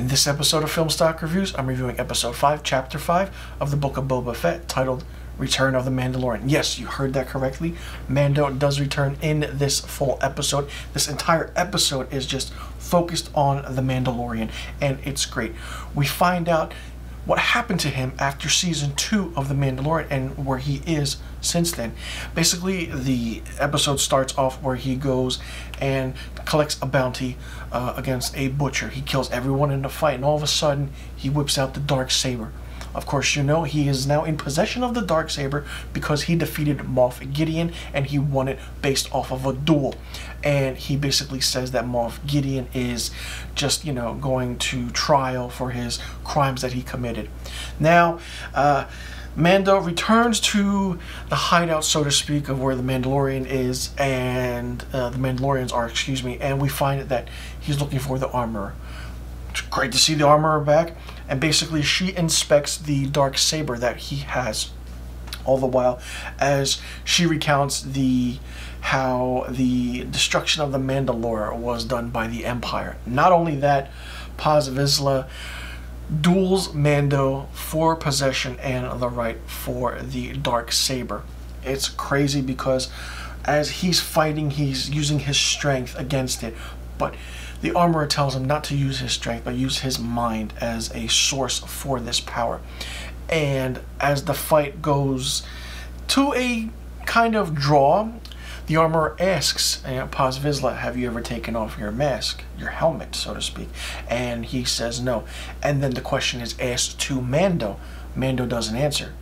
In this episode of Film Stock Reviews, I'm reviewing Episode 5, Chapter 5 of the Book of Boba Fett, titled Return of the Mandalorian. Yes, you heard that correctly. Mando does return in this full episode. This entire episode is just focused on the Mandalorian, and it's great. We find out what happened to him after Season 2 of The Mandalorian and where he is since then. Basically, the episode starts off where he goes and collects a bounty against a butcher. He kills everyone in the fight, and all of a sudden, he whips out the Darksaber. Of course, you know, he is now in possession of the Darksaber because he defeated Moff Gideon, and he won it based off of a duel. And he basically says that Moff Gideon is just, you know, going to trial for his crimes that he committed. Now, Mando returns to the hideout, so to speak, of where the Mandalorian is, and the Mandalorians are, and we find that he's looking for the armorer. It's great to see the armorer back, and basically she inspects the Darksaber that he has, all the while as she recounts how the destruction of the Mandalore was done by the Empire. Not only that, Paz Vizsla duels Mando for possession and the right for the Darksaber. It's crazy because as he's fighting, he's using his strength against it, but the armorer tells him not to use his strength, but use his mind as a source for this power. And as the fight goes to a kind of draw, the armorer asks Paz Vizsla, have you ever taken off your mask, your helmet, so to speak? And he says no. And then the question is asked to Mando. Mando doesn't answer.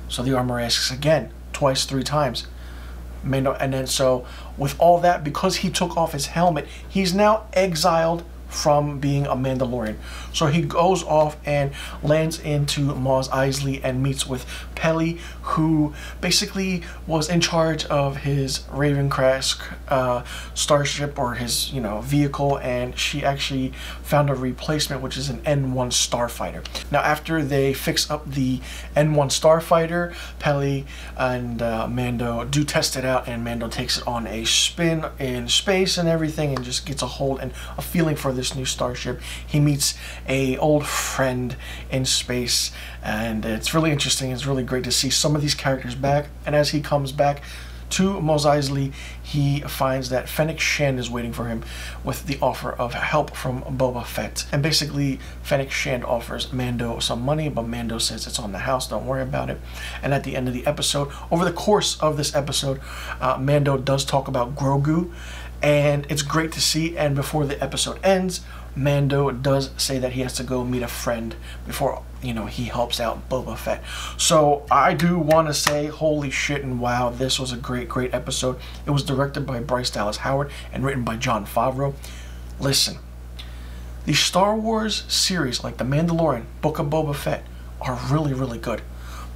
So the armorer asks again, twice, 3 times. Mando, and then so with all that, because he took off his helmet, he's now exiled from being a Mandalorian. So he goes off and lands into Mos Eisley and meets with Peli, who basically was in charge of his Raven Crest starship, or his, you know, vehicle, and she actually found a replacement, which is an N1 starfighter. Now, after they fix up the N1 starfighter, Peli and Mando do test it out, and Mando takes it on a spin in space and everything, and just gets a hold and a feeling for this new starship. He meets a old friend in space, and it's really interesting. It's really great to see some of these characters back. And as he comes back to Mos Eisley, he finds that Fennec Shand is waiting for him with the offer of help from Boba Fett. And basically, Fennec Shand offers Mando some money, but Mando says it's on the house, don't worry about it. And at the end of the episode, over the course of this episode, Mando does talk about Grogu, and it's great to see. And before the episode ends, Mando does say that he has to go meet a friend before, you know, he helps out Boba Fett. So I do want to say, holy shit and wow, this was a great episode. It was directed by Bryce Dallas Howard and written by Jon Favreau. Listen, the Star Wars series like The Mandalorian, Book of Boba Fett are really good.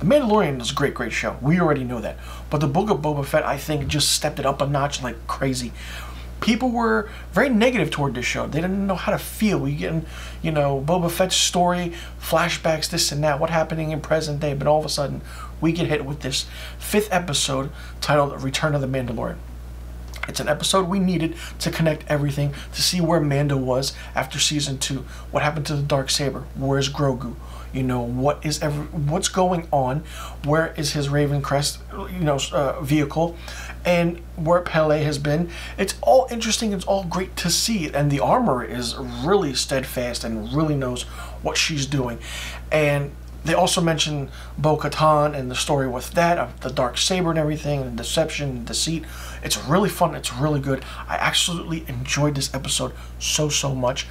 The Mandalorian is a great show. We already know that. But the Book of Boba Fett, I think, just stepped it up a notch like crazy. People were very negative toward this show. They didn't know how to feel. We get, you know, Boba Fett's story, flashbacks, this and that, what happening in present day, but all of a sudden, we get hit with this 5th episode titled Return of the Mandalorian. It's an episode we needed to connect everything, to see where Mando was after Season 2. What happened to the Darksaber? Where's Grogu? You know, what's going on? Where is his Raven Crest, you know, vehicle? And where Pele has been. It's all interesting. It's all great to see. And the armor is really steadfast and really knows what she's doing. And they also mention Bo-Katan and the story with that, of the Darksaber and everything, and deception and deceit. It's really fun. It's really good. I absolutely enjoyed this episode so much.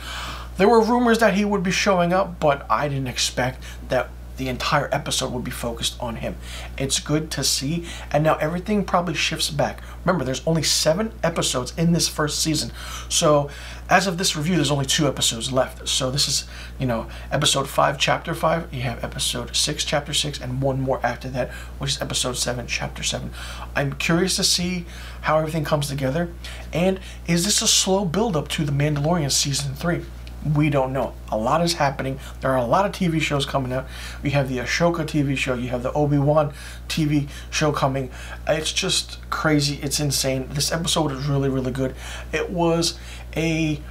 There were rumors that he would be showing up, but I didn't expect that the entire episode would be focused on him. It's good to see, and now everything probably shifts back. Remember, there's only 7 episodes in this first season, so as of this review, there's only 2 episodes left. So this is, you know, episode 5, chapter 5. You have episode 6, chapter 6, and 1 more after that, which is episode 7, chapter 7. I'm curious to see how everything comes together, and is this a slow build-up to The Mandalorian Season 3? We don't know. A lot is happening. There are a lot of TV shows coming out. We have the Ashoka TV show. You have the Obi-Wan TV show coming. It's just crazy. It's insane. This episode is really good. It was a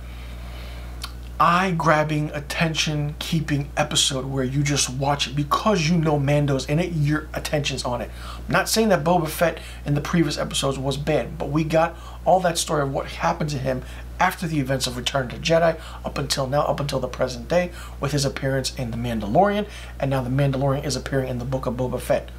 eye-grabbing, attention-keeping episode where you just watch it because you know Mando's in it, your attention's on it. I'm not saying that Boba Fett in the previous episodes was bad, but we got all that story of what happened to him after the events of Return to Jedi, up until now, up until the present day, with his appearance in The Mandalorian, and now The Mandalorian is appearing in the Book of Boba Fett.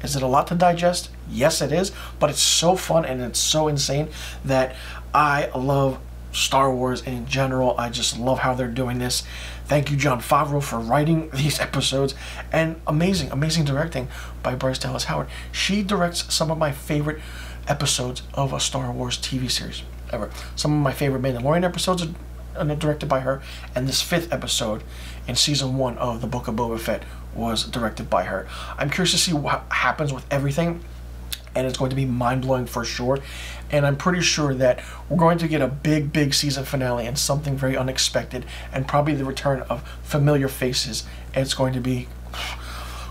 Is it a lot to digest? Yes, it is, but it's so fun and it's so insane that I love Star Wars in general. I just love how they're doing this. Thank you, Jon Favreau, for writing these episodes, and amazing directing by Bryce Dallas Howard. She directs some of my favorite episodes of a Star Wars TV series ever. Some of my favorite Mandalorian episodes are directed by her, and this 5th episode in season 1 of the Book of Boba Fett was directed by her. I'm curious to see what happens with everything, and it's going to be mind-blowing for sure. And I'm pretty sure that we're going to get a big season finale and something very unexpected, and probably the return of familiar faces. It's going to be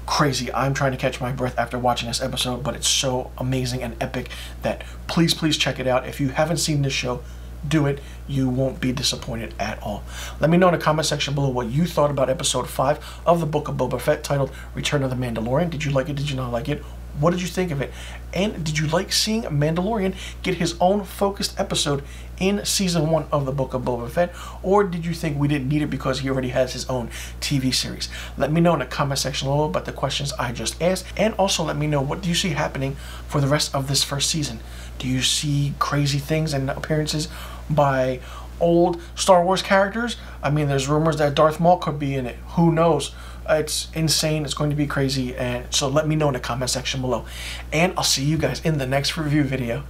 crazy. I'm trying to catch my breath after watching this episode, but it's so amazing and epic that please check it out. If you haven't seen this show, do it. You won't be disappointed at all. Let me know in the comment section below what you thought about episode 5 of the Book of Boba Fett, titled Return of the Mandalorian. Did you like it? Did you not like it? What did you think of it? And did you like seeing Mandalorian get his own focused episode in season 1 of the Book of Boba Fett? Or did you think we didn't need it because he already has his own TV series? Let me know in the comment section below about the questions I just asked. And also let me know, what do you see happening for the rest of this first season? Do you see crazy things and appearances by old Star Wars characters? I mean, there's rumors that Darth Maul could be in it. Who knows? It's insane. It's going to be crazy. And so let me know in the comment section below. And I'll see you guys in the next review video.